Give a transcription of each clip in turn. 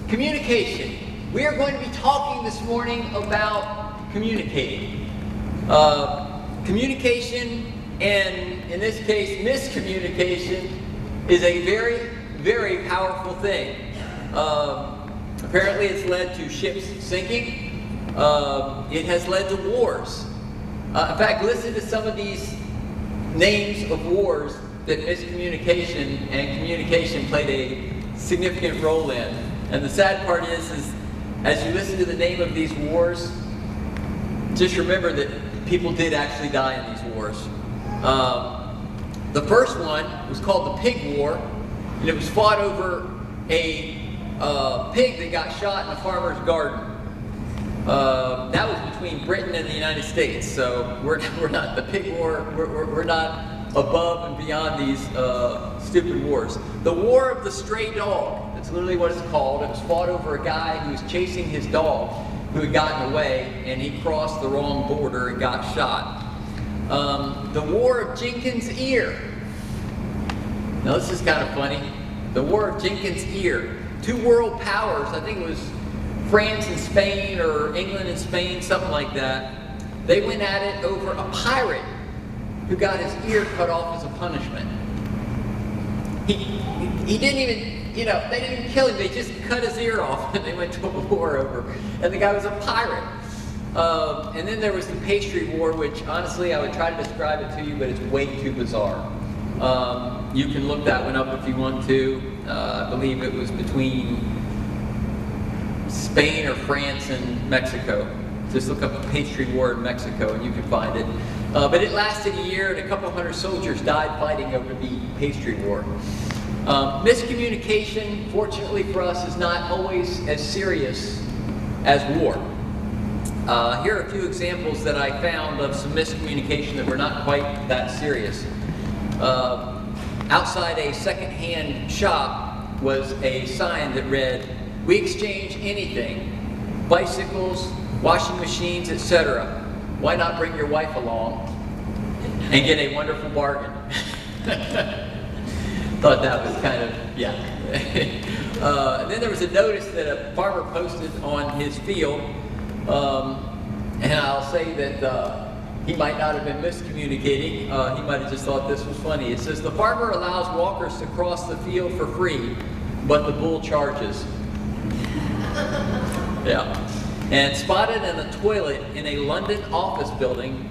Communication. We are going to be talking this morning about communicating. Communication, and in this case, miscommunication, is a very, very powerful thing. Apparently it's led to ships sinking. It has led to wars. In fact, listen to some of these names of wars that miscommunication and communication played a significant role in. And the sad part is as you listen to the name of these wars, just remember that people did actually die in these wars. The first one was called the Pig War, and it was fought over a pig that got shot in a farmer's garden. That was between Britain and the United States, so we're not the Pig War. We're not above and beyond these stupid wars. The War of the Stray Dog. That's literally what it's called. It was fought over a guy who was chasing his dog who had gotten away, and he crossed the wrong border and got shot. The War of Jenkins' Ear. Now this is kind of funny. The War of Jenkins' Ear. Two world powers, I think it was France and Spain, or England and Spain, something like that. They went at it over a pirate who got his ear cut off as a punishment. He didn't even, they didn't even kill him, they just cut his ear off and they went to a war over. And the guy was a pirate. And then there was the pastry war, which honestly I would try to describe it to you, but it's way too bizarre. You can look that one up if you want to. I believe it was between Spain or France and Mexico. Just look up the pastry war in Mexico and you can find it. But it lasted a year and a couple hundred soldiers died fighting over the pastry war. Miscommunication, fortunately for us, is not always as serious as war. Here are a few examples that I found of some miscommunication that were not quite that serious. Outside a second-hand shop was a sign that read, "We exchange anything, bicycles, washing machines, etc. Why not bring your wife along and get a wonderful bargain?" Thought that was kind of, yeah. And then there was a notice that a farmer posted on his field, and I'll say that he might not have been miscommunicating. He might have just thought this was funny. It says, "The farmer allows walkers to cross the field for free, but the bull charges." Yeah. And spotted in a toilet in a London office building,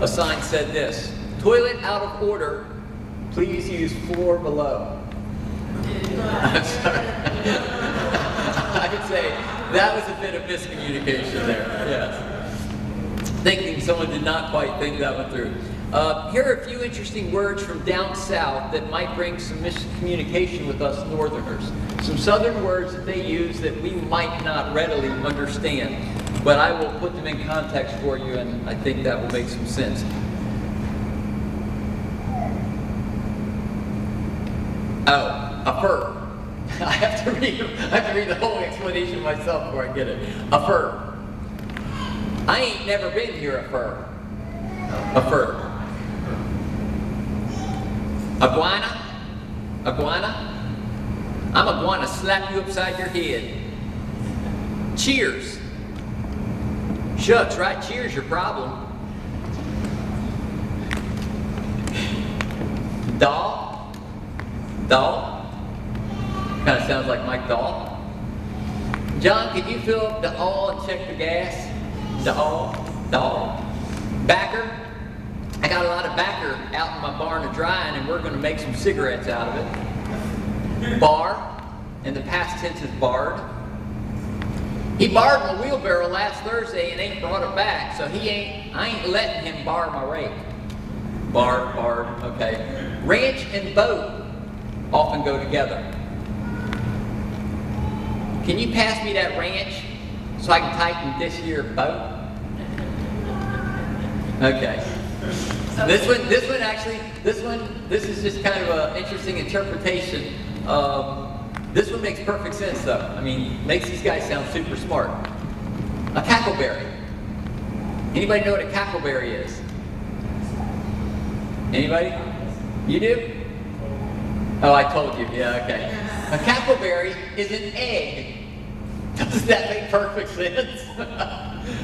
a sign said this: "Toilet out of order, please use floor below." I'm sorry. I would say that was a bit of miscommunication there, yes. Thinking someone did not quite think that one through. Here are a few interesting words from down south that might bring some miscommunication with us northerners. Some southern words that they use that we might not readily understand. But I will put them in context for you, and I think that will make some sense. Oh, a fur. I have to read the whole explanation myself before I get it. A fur. I ain't never been here a fur. A fur. Iguana? Iguana? I'm going to slap you upside your head. Cheers. Shucks, right? Cheers your problem. Daw? Daw? Kind of sounds like Mike Daw. John, can you fill up the all and check the gas? Daw? Daw? Backer? I got a lot of backer out in my barn to drying, and we're going to make some cigarettes out of it. Bar, and the past tense is barred. He borrowed my wheelbarrow last Thursday and ain't brought it back, so I ain't letting him borrow my rake. Barred, okay. Ranch and boat often go together. Can you pass me that ranch so I can tighten this here boat? Okay. This is just kind of an interesting interpretation. This one makes perfect sense though. I mean, makes these guys sound super smart. A cackleberry. Anybody know what a cackleberry is? Anybody? You do? Oh, I told you. Yeah, okay. A cackleberry is an egg Doesn't that make perfect sense?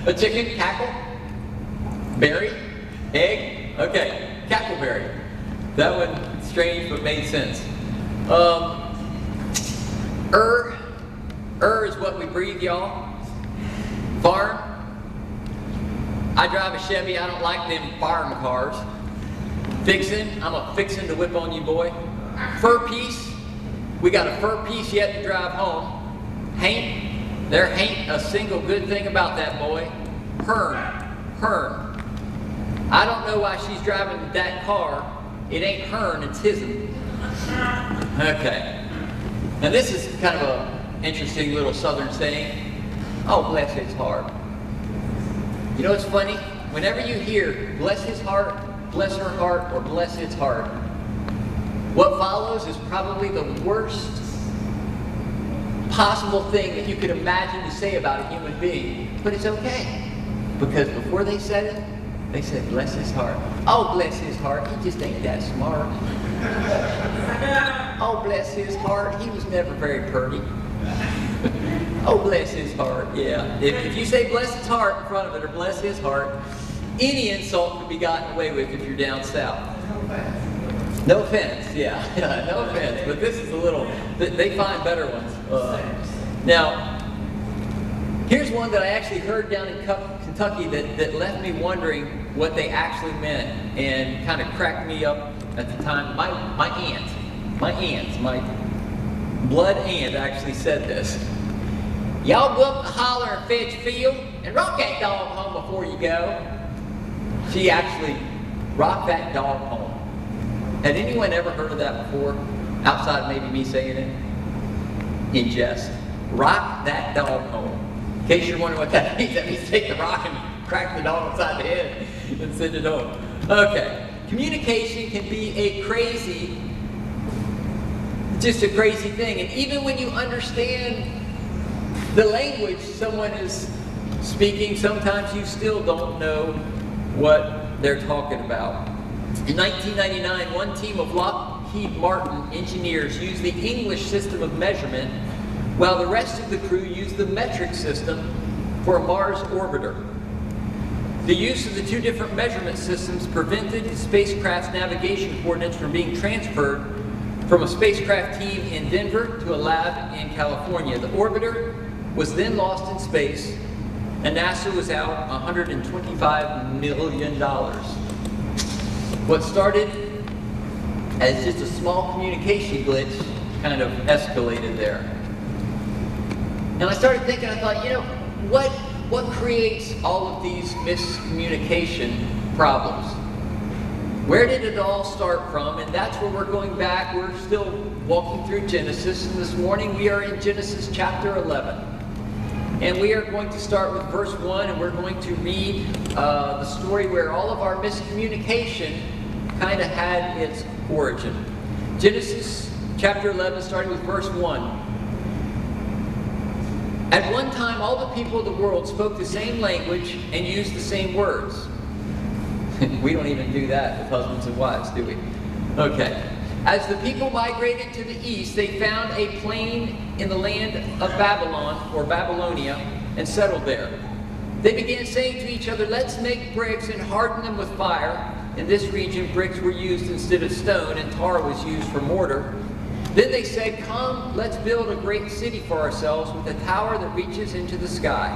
A chicken, cackle, berry, egg. Okay, cackleberry. That one strange but made sense. Is what we breathe, y'all. Farm. I drive a Chevy. I don't like them farm cars. Fixin'. I'm a fixin' to whip on you, boy. Fur piece. We got a fur piece yet to drive home. Hain't. There ain't a single good thing about that boy. Hern. I don't know why she's driving that car. It ain't hern, it's his'n. Okay. Now this is kind of an interesting little southern saying. Oh, bless his heart. You know what's funny? Whenever you hear bless his heart, bless her heart, or bless its heart, what follows is probably the worst possible thing that you could imagine to say about a human being. But it's okay. Because before they said it, they said, bless his heart. Oh, bless his heart. He just ain't that smart. Oh, bless his heart. He was never very pretty. Oh, bless his heart. Yeah. If you say bless his heart in front of it or bless his heart, any insult can be gotten away with if you're down south. No offense. Yeah. No offense. But this is a little, they find better ones. Now, here's one that I actually heard down in Kentucky that left me wondering what they actually meant and kind of cracked me up at the time. My blood aunt actually said this. Y'all go up the holler and fetch field and rock that dog home before you go. She actually rocked that dog home. Had anyone ever heard of that before? Outside of maybe me saying it? In jest. Rock that dog home. In case you're wondering what that means take the rock and crack the dog upside the head and send it home. Okay. Communication can be just a crazy thing. And even when you understand the language someone is speaking, sometimes you still don't know what they're talking about. In 1999, one team of Lockheed Martin engineers used the English system of measurement, while the rest of the crew used the metric system for a Mars orbiter. The use of the two different measurement systems prevented the spacecraft's navigation coordinates from being transferred from a spacecraft team in Denver to a lab in California. The orbiter was then lost in space, and NASA was out $125 million. What started as just a small communication glitch kind of escalated there. And I started thinking, I thought, you know, what creates all of these miscommunication problems? Where did it all start from? And that's where we're going back. We're still walking through Genesis, and this morning we are in Genesis chapter 11. And we are going to start with verse 1, and we're going to read the story where all of our miscommunication kind of had its origin. Genesis chapter 11, starting with verse 1. At one time, all the people of the world spoke the same language and used the same words. We don't even do that with husbands and wives, do we? Okay. As the people migrated to the east, they found a plain in the land of Babylon, or Babylonia, and settled there. They began saying to each other, let's make bricks and harden them with fire. In this region, bricks were used instead of stone, and tar was used for mortar. Then they said, come, let's build a great city for ourselves with a tower that reaches into the sky.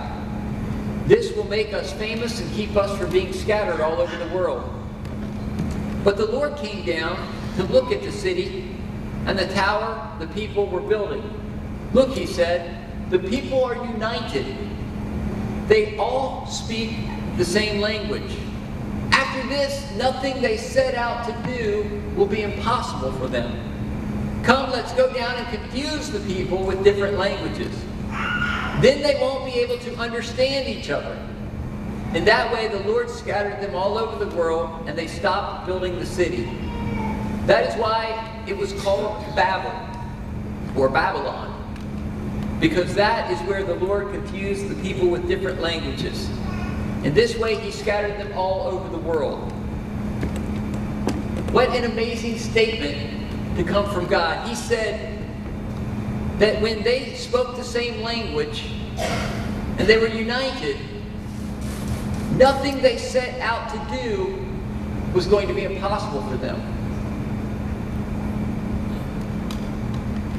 This will make us famous and keep us from being scattered all over the world. But the Lord came down to look at the city and the tower the people were building. Look, he said, the people are united. They all speak the same language. After this, nothing they set out to do will be impossible for them. Come, let's go down and confuse the people with different languages. Then they won't be able to understand each other. In that way, the Lord scattered them all over the world, and they stopped building the city. That is why it was called Babel, or Babylon, because that is where the Lord confused the people with different languages. In this way, he scattered them all over the world. What an amazing statement to come from God. He said, that when they spoke the same language and they were united, nothing they set out to do was going to be impossible for them.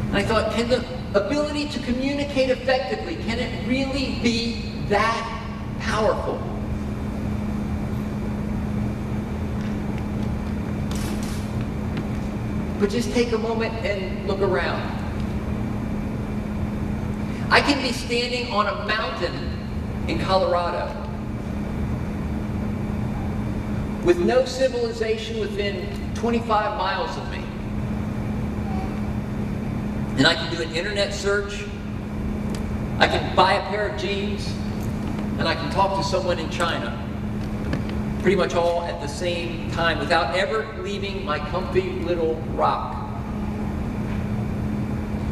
And I thought, can the ability to communicate effectively, can it really be that powerful? But just take a moment and look around. I can be standing on a mountain in Colorado with no civilization within 25 miles of me. And I can do an internet search. I can buy a pair of jeans, and I can talk to someone in China. Pretty much all at the same time without ever leaving my comfy little rock.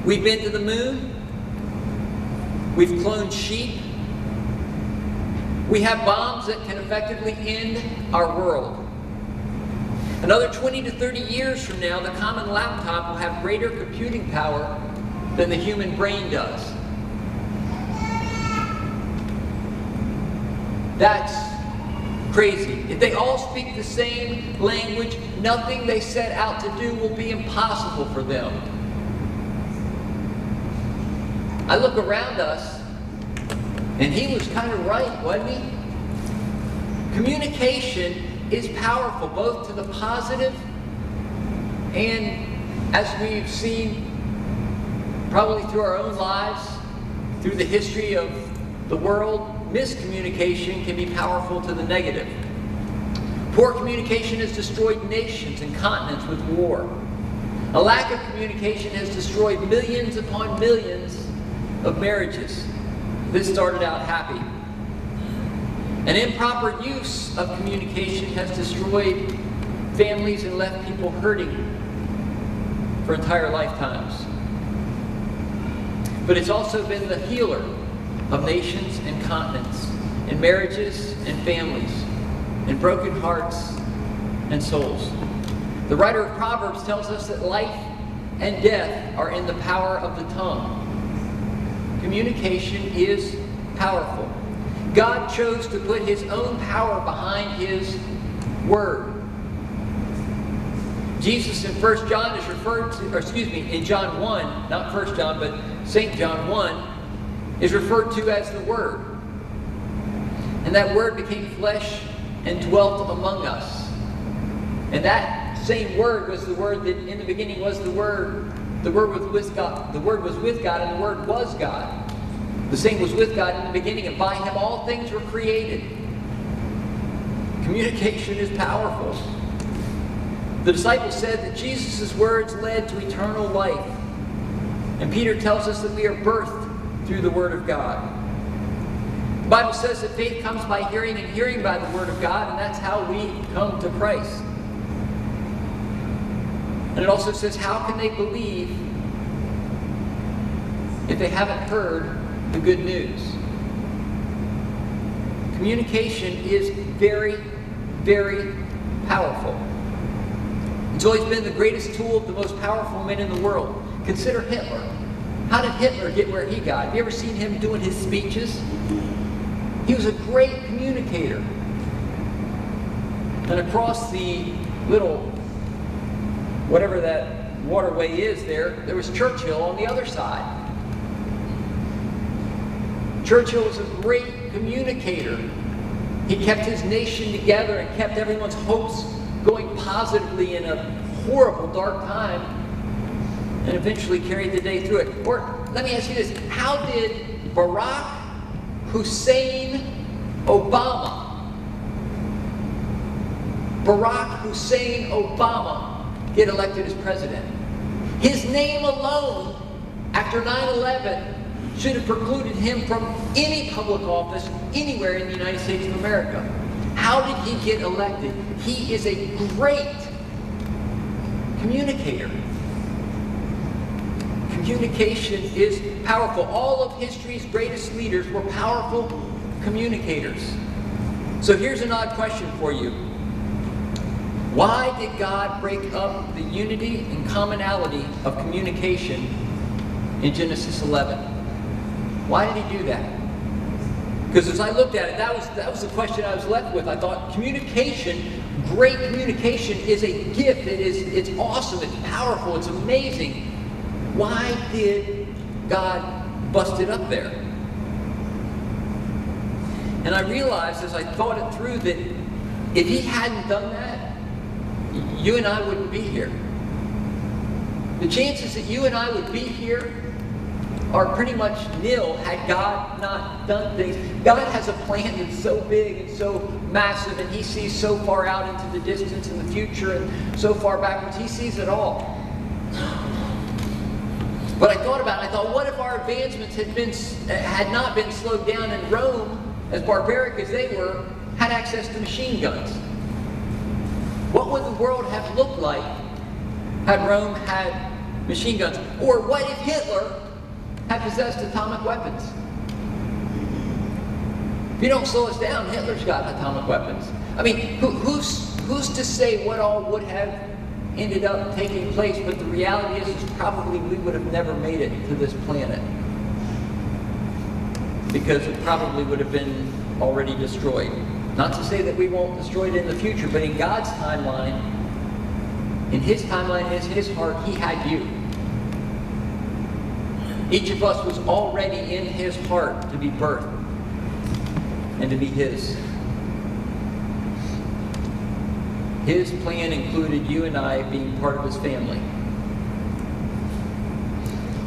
We've been to the moon. We've cloned sheep. We have bombs that can effectively end our world. Another 20 to 30 years from now, the common laptop will have greater computing power than the human brain does. That's crazy. If they all speak the same language, nothing they set out to do will be impossible for them. I look around us, and he was kind of right, wasn't he? Communication is powerful, both to the positive and, as we've seen probably through our own lives, through the history of the world, miscommunication can be powerful to the negative. Poor communication has destroyed nations and continents with war. A lack of communication has destroyed millions upon millions of marriages. This started out happy. An improper use of communication has destroyed families and left people hurting for entire lifetimes. But it's also been the healer of nations and continents, in marriages and families, in broken hearts and souls. The writer of Proverbs tells us that life and death are in the power of the tongue. Communication is powerful. God chose to put his own power behind his word. Jesus in 1 John is referred to, or excuse me, in John 1, not 1 John, but St. John 1, is referred to as the Word. And that Word became flesh and dwelt among us. And that same Word was the Word that in the beginning was the Word. The Word was with God. The Word was with God, and the Word was God. The same was with God in the beginning, and by him all things were created. Communication is powerful. The disciples said that Jesus' words led to eternal life. And Peter tells us that we are birthed through the Word of God. The Bible says that faith comes by hearing, and hearing by the Word of God, and that's how we come to Christ. And it also says, how can they believe if they haven't heard the good news? Communication is very, very powerful. It's always been the greatest tool of the most powerful men in the world. Consider Hitler. How did Hitler get where he got? Have you ever seen him doing his speeches? He was a great communicator. And across the little, whatever that waterway is there was Churchill on the other side. Churchill was a great communicator. He kept his nation together and kept everyone's hopes going positively in a horrible, dark time, and eventually carried the day through it. Or let me ask you this: how did Barack Hussein Obama get elected as president? His name alone, after 9/11, should have precluded him from any public office anywhere in the United States of America. How did he get elected? He is a great communicator. Communication is powerful. All of history's greatest leaders were powerful communicators. So here's an odd question for you. Why did God break up the unity and commonality of communication in Genesis 11. Why did he do that? Because as I looked at it, that was the question I was left with. I thought communication, great communication, is a gift. It's awesome, it's powerful, it's amazing. Why did God bust it up there? And I realized as I thought it through that if he hadn't done that, you and I wouldn't be here. The chances that you and I would be here are pretty much nil had God not done things. God has a plan that's so big and so massive, and he sees so far out into the distance and the future and so far backwards. He sees it all. But I thought about it. I thought, what if our advancements had not been slowed down, and Rome, as barbaric as they were, had access to machine guns? What would the world have looked like had Rome had machine guns? Or what if Hitler had possessed atomic weapons? If you don't slow us down, Hitler's got atomic weapons. I mean, who's to say what all would have ended up taking place? But the reality is probably we would have never made it to this planet, because it probably would have been already destroyed. Not to say that we won't destroy it in the future, but in God's timeline, in his timeline, in his heart, he had you. Each of us was already in his heart to be birthed and to be his. His plan included you and I being part of his family.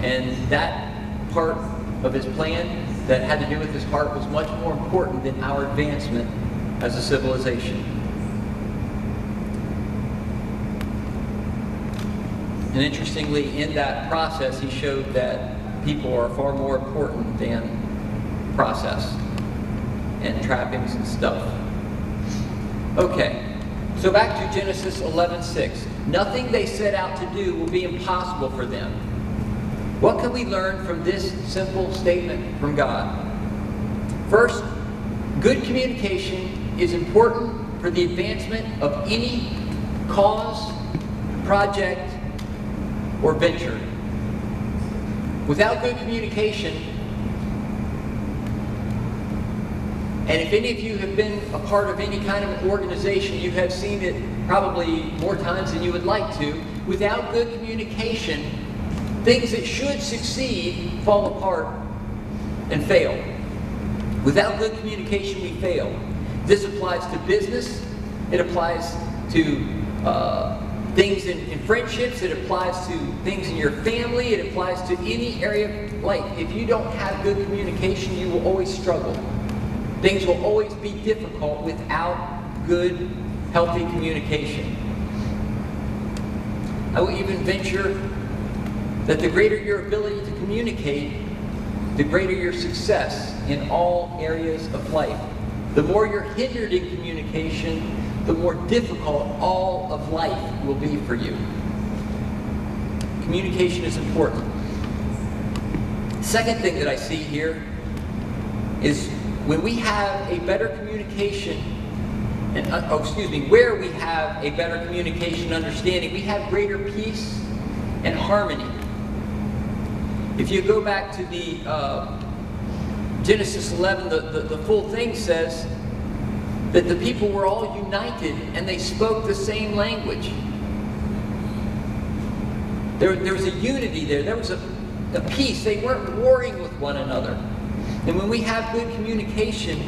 And that part of his plan that had to do with his heart was much more important than our advancement as a civilization. And interestingly, in that process, he showed that people are far more important than process and trappings and stuff. Okay, so back to Genesis 11:6. Nothing they set out to do will be impossible for them. What can we learn from this simple statement from God? First, good communication is important for the advancement of any cause, project, or venture. Without good communication, and if any of you have been a part of any kind of an organization, you have seen it probably more times than you would like to. Without good communication, things that should succeed fall apart and fail. Without good communication, we fail. This applies to business. It applies to things in friendships. It applies to things in your family. It applies to any area of life. If you don't have good communication, you will always struggle. Things will always be difficult without good, healthy communication. I will even venture that the greater your ability to communicate, the greater your success in all areas of life. The more you're hindered in communication, the more difficult all of life will be for you. Communication is important. Second thing that I see here is when we have a better communication, and where we have a better communication understanding, we have greater peace and harmony. If you go back to the Genesis 11, the full thing says that the people were all united and they spoke the same language. There was a unity there. There was a peace. They weren't warring with one another. And when we have good communication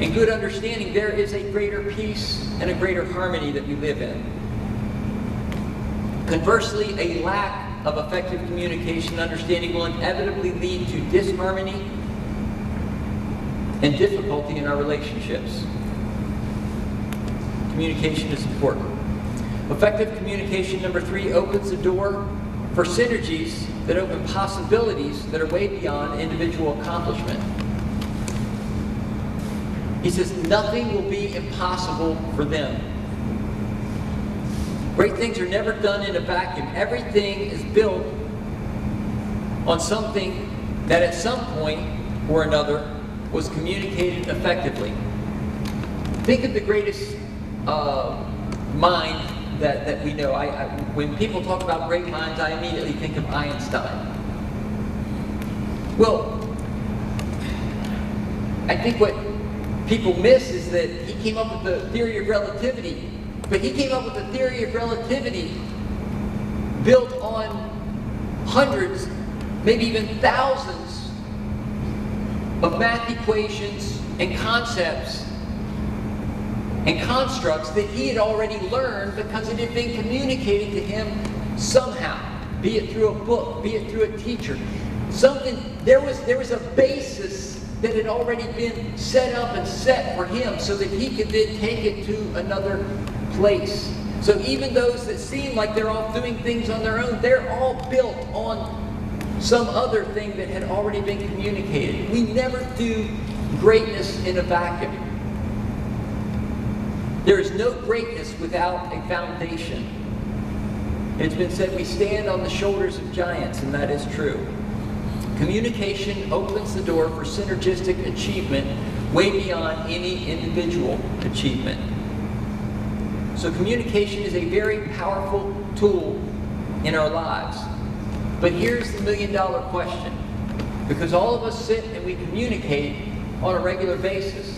and good understanding, there is a greater peace and a greater harmony that we live in. Conversely, a lack of effective communication and understanding will inevitably lead to disharmony and difficulty in our relationships. Communication is important. Effective communication, number 3, opens the door for synergies that open possibilities that are way beyond individual accomplishment. He says nothing will be impossible for them. Great things are never done in a vacuum. Everything is built on something that at some point or another was communicated effectively. Think of the greatest mind that we know. When people talk about great minds, I immediately think of Einstein. Well, I think what people miss is that he came up with the theory of relativity. But he came up with the theory of relativity built on hundreds, maybe even thousands of math equations and concepts and constructs that he had already learned because it had been communicated to him somehow, be it through a book, be it through a teacher. There was a basis that had already been set up and set for him so that he could then take it to another place. So even those that seem like they're all doing things on their own, they're all built on some other thing that had already been communicated. We never do greatness in a vacuum. There is no greatness without a foundation. It's been said we stand on the shoulders of giants, and that is true. Communication opens the door for synergistic achievement way beyond any individual achievement. So communication is a very powerful tool in our lives. But here's the million-dollar question. Because all of us sit and we communicate on a regular basis.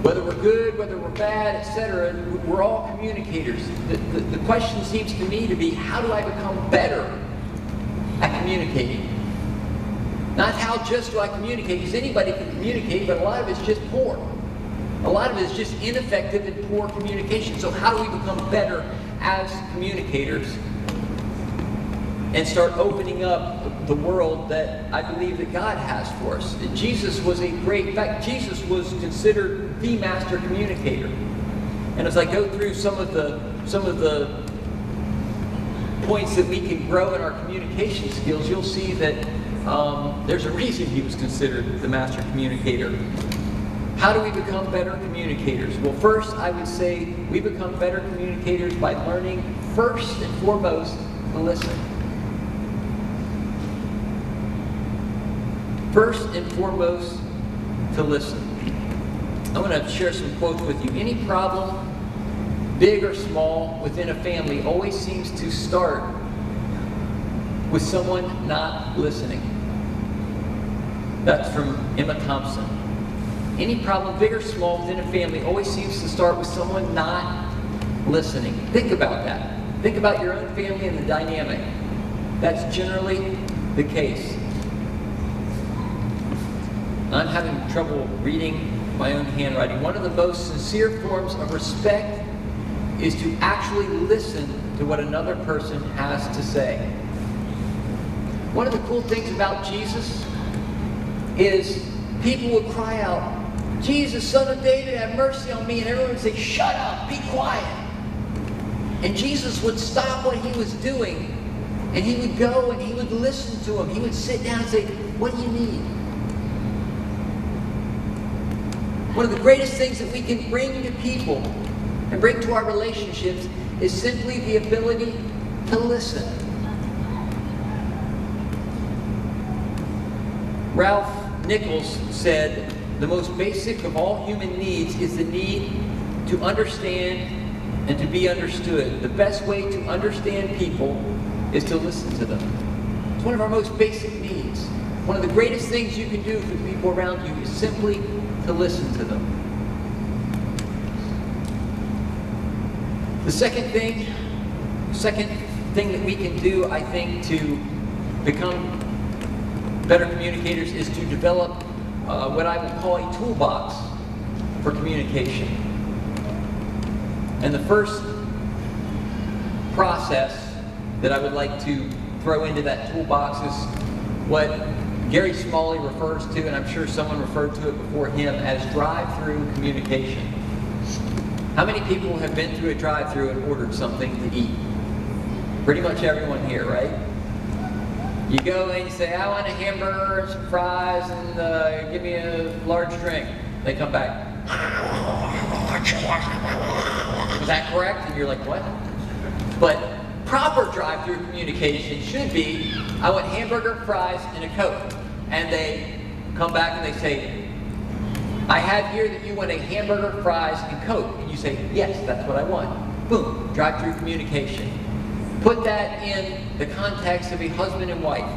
Whether we're good, whether we're bad, etc., we're all communicators. The question seems to me to be, how do I become better at communicating? Not how just do I communicate, because anybody can communicate, but a lot of it's just poor. A lot of it is just ineffective and poor communication. So how do we become better as communicators and start opening up the world that I believe that God has for us? Jesus was in fact, Jesus was considered the master communicator. And as I go through some of the points that we can grow in our communication skills, you'll see that there's a reason he was considered the master communicator. How do we become better communicators? Well, first, I would say we become better communicators by learning first and foremost to listen. First and foremost, to listen. I want to share some quotes with you. Any problem, big or small, within a family always seems to start with someone not listening. That's from Emma Thompson. Any problem, big or small, within a family always seems to start with someone not listening. Think about that. Think about your own family and the dynamic. That's generally the case. I'm having trouble reading my own handwriting. One of the most sincere forms of respect is to actually listen to what another person has to say. One of the cool things about Jesus is people would cry out, "Jesus, Son of David, have mercy on me," and everyone would say, "Shut up, be quiet." And Jesus would stop what he was doing, and he would go and he would listen to them. He would sit down and say, "What do you need?" One of the greatest things that we can bring to people and bring to our relationships is simply the ability to listen. Ralph Nichols said, "The most basic of all human needs is the need to understand and to be understood. The best way to understand people is to listen to them." It's one of our most basic needs. One of the greatest things you can do for the people around you is simply to listen to them. The second thing that we can do, I think, to become better communicators is to develop what I would call a toolbox for communication. And the first process that I would like to throw into that toolbox is what Gary Smalley refers to, and I'm sure someone referred to it before him, as drive-through communication. How many people have been through a drive-through and ordered something to eat? Pretty much everyone here, right? You go and you say, "I want a hamburger, some fries, and give me a large drink." They come back. Is that correct? And you're like, "What?" But proper drive-through communication should be, "I want hamburger, fries, and a Coke." And they come back and they say, "I have here that you want a hamburger, fries, and Coke." And you say, "Yes, that's what I want." Boom, drive-through communication. Put that in the context of a husband and wife.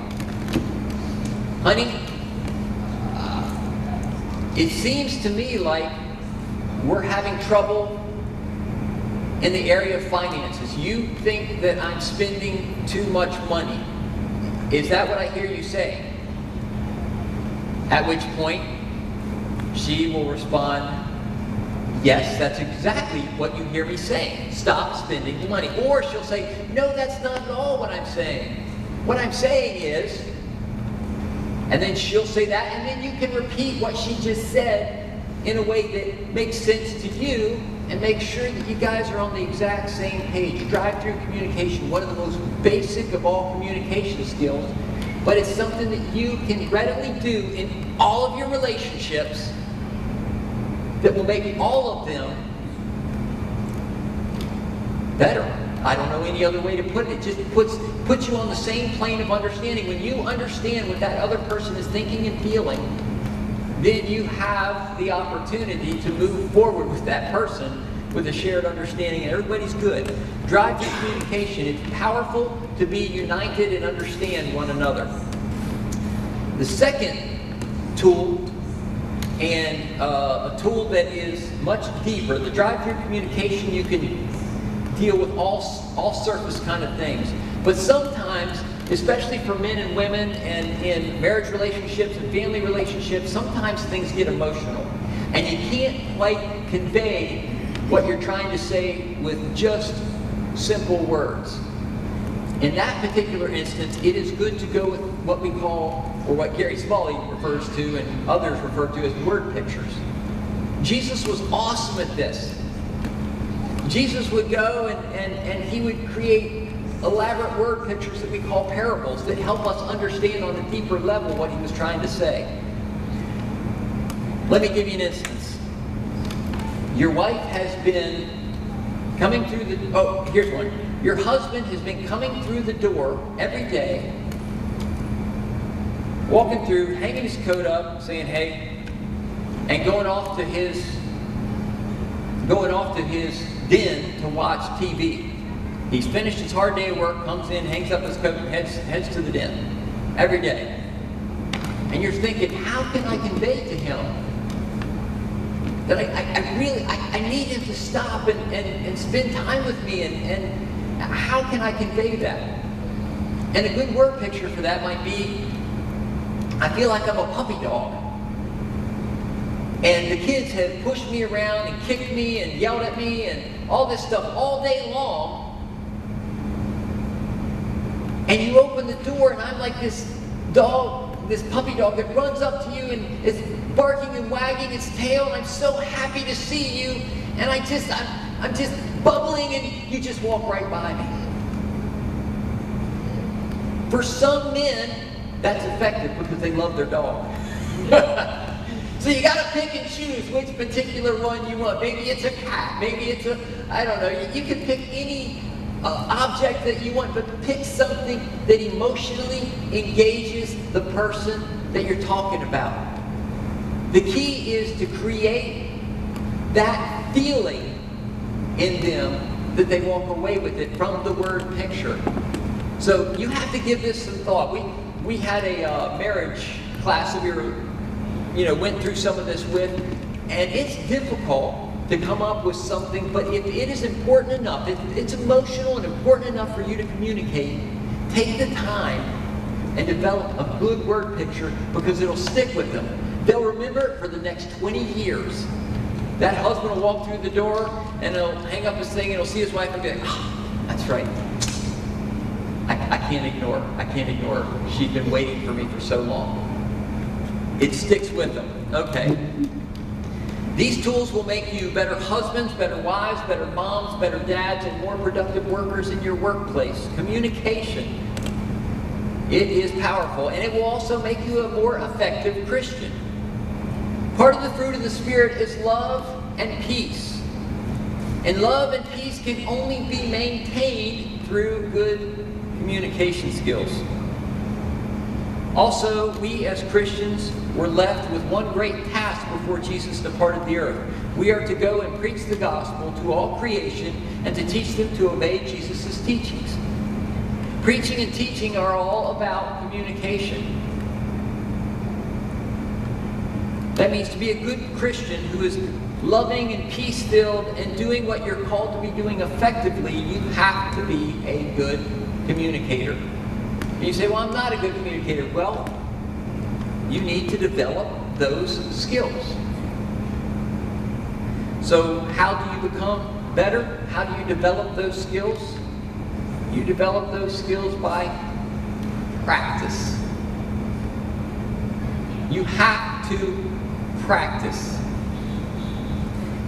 Honey, it seems to me like we're having trouble in the area of finances. You think that I'm spending too much money. Is that what I hear you say? At which point, she will respond, yes, that's exactly what you hear me saying. Stop spending the money. Or she'll say, no, that's not at all what I'm saying. What I'm saying is, and then she'll say that, and then you can repeat what she just said in a way that makes sense to you and make sure that you guys are on the exact same page. Drive-through communication, one of the most basic of all communication skills, but it's something that you can readily do in all of your relationships that will make all of them better. I don't know any other way to put it. It just puts you on the same plane of understanding. When you understand what that other person is thinking and feeling, then you have the opportunity to move forward with that person with a shared understanding, and everybody's good. Drive-through communication. It's powerful to be united and understand one another. The second tool, and a tool that is much deeper, the drive-through communication, you can deal with all surface kind of things. But sometimes, especially for men and women and in marriage relationships and family relationships, sometimes things get emotional. And you can't quite convey what you're trying to say with just simple words. In that particular instance, it is good to go with what we call, or what Gary Smalley refers to and others refer to as word pictures. Jesus was awesome at this. Jesus would go and he would create elaborate word pictures that we call parables that help us understand on a deeper level what he was trying to say. Let me give you an instance. Your wife has been coming through the... here's one. Your husband has been coming through the door every day, walking through, hanging his coat up, saying, hey, and going off to his den to watch TV. He's finished his hard day of work, comes in, hangs up his coat, and heads to the den every day. And you're thinking, how can I convey to him that I need him to stop and spend time with me, and how can I convey that? And a good word picture for that might be, I feel like I'm a puppy dog. And the kids have pushed me around and kicked me and yelled at me and all this stuff all day long. And you open the door and I'm like this dog, this puppy dog that runs up to you and is barking and wagging its tail, and I'm so happy to see you, and I'm just bubbling, and you just walk right by me. For some men, that's effective because they love their dog. So you got to pick and choose which particular one you want. Maybe it's a cat, maybe it's I don't know. You can pick any object that you want, but pick something that emotionally engages the person that you're talking about. The key is to create that feeling in them that they walk away with it from the word picture. So you have to give this some thought. We had a marriage class that we went through some of this with, and it's difficult to come up with something, but if it is important enough, if it's emotional and important enough for you to communicate, take the time and develop a good word picture, because it'll stick with them. They'll remember it for the next 20 years. That husband will walk through the door and he'll hang up his thing and he'll see his wife and be like, that's right. I can't ignore her. I can't ignore her. She's been waiting for me for so long. It sticks with them. Okay. These tools will make you better husbands, better wives, better moms, better dads, and more productive workers in your workplace. Communication. It is powerful, and it will also make you a more effective Christian. Part of the fruit of the Spirit is love and peace. And love and peace can only be maintained through good communication skills. Also, we as Christians were left with one great task before Jesus departed the earth. We are to go and preach the gospel to all creation and to teach them to obey Jesus' teachings. Preaching and teaching are all about communication. That means to be a good Christian who is loving and peace-filled and doing what you're called to be doing effectively, you have to be a good communicator. And you say, well, I'm not a good communicator. Well, you need to develop those skills. So how do you become better? How do you develop those skills? You develop those skills by practice. You have to practice.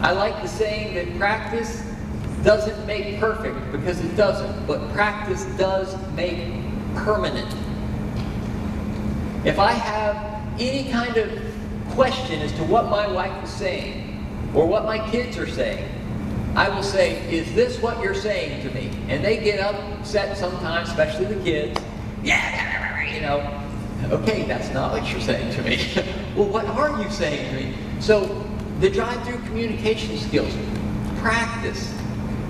I like the saying that practice doesn't make perfect, because it doesn't, but practice does make permanent. If I have any kind of question as to what my wife is saying or what my kids are saying, I will say, is this what you're saying to me? And they get upset sometimes, especially the kids. Yeah, you know. Okay, that's not what you're saying to me. Well, what are you saying to me? So, the drive-through communication skills. Practice.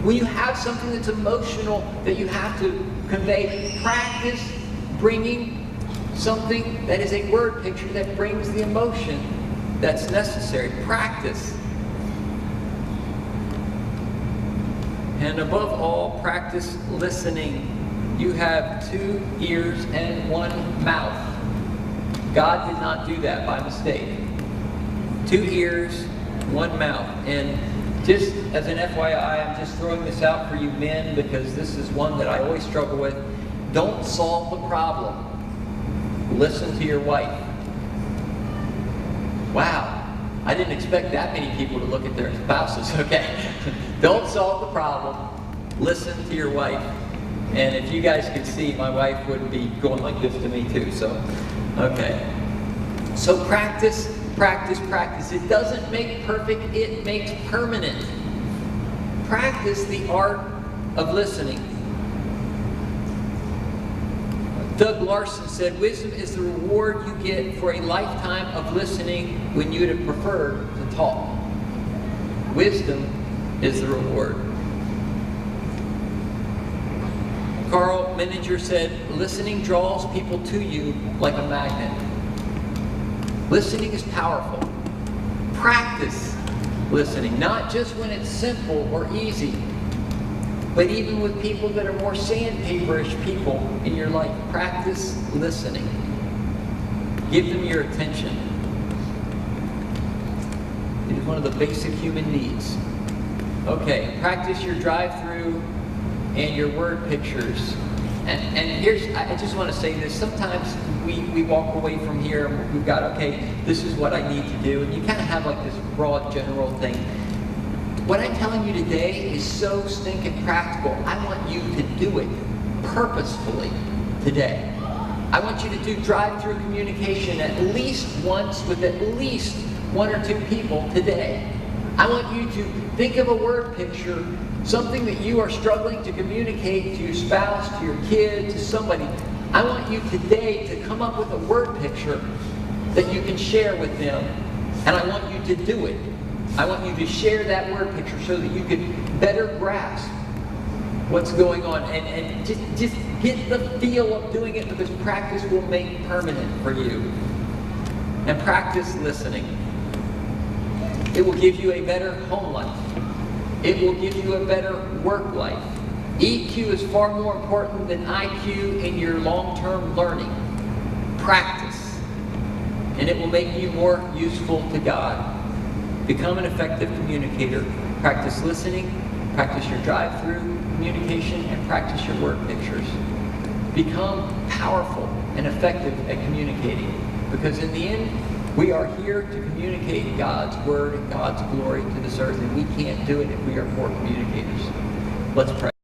When you have something that's emotional that you have to convey, practice bringing something that is a word picture that brings the emotion that's necessary. Practice. And above all, practice listening. You have 2 ears and 1 mouth. God did not do that by mistake. 2 ears, 1 mouth. And just as an FYI, I'm just throwing this out for you men, because this is one that I always struggle with. Don't solve the problem. Listen to your wife. Wow. I didn't expect that many people to look at their spouses. Okay. Don't solve the problem. Listen to your wife. And if you guys could see, my wife would be going like this to me too. So, okay. So practice, practice, practice. It doesn't make perfect, it makes permanent. Practice the art of listening. Doug Larson said, wisdom is the reward you get for a lifetime of listening when you would have preferred to talk. Wisdom is the reward. Carl Menninger said, listening draws people to you like a magnet. Listening is powerful. Practice listening, not just when it's simple or easy, but even with people that are more sandpaperish people in your life. Practice listening. Give them your attention. It is one of the basic human needs. Okay, practice your drive-through and your word pictures. And here's, I just want to say this. Sometimes we walk away from here and we've got, okay, this is what I need to do. And you kind of have like this broad general thing. What I'm telling you today is so stinking practical. I want you to do it purposefully today. I want you to do drive-through communication at least once with at least 1 or 2 people today. I want you to think of a word picture, something that you are struggling to communicate to your spouse, to your kid, to somebody. I want you today to come up with a word picture that you can share with them, and I want you to do it. I want you to share that word picture so that you can better grasp what's going on, and just get the feel of doing it, because practice will make permanent for you. And practice listening. It will give you a better home life. It will give you a better work life. EQ is far more important than IQ in your long-term learning. Practice. And it will make you more useful to God. Become an effective communicator. Practice listening. Practice your drive-through communication. And practice your word pictures. Become powerful and effective at communicating. Because in the end, we are here to communicate God's word and God's glory to this earth, and we can't do it if we are poor communicators. Let's pray.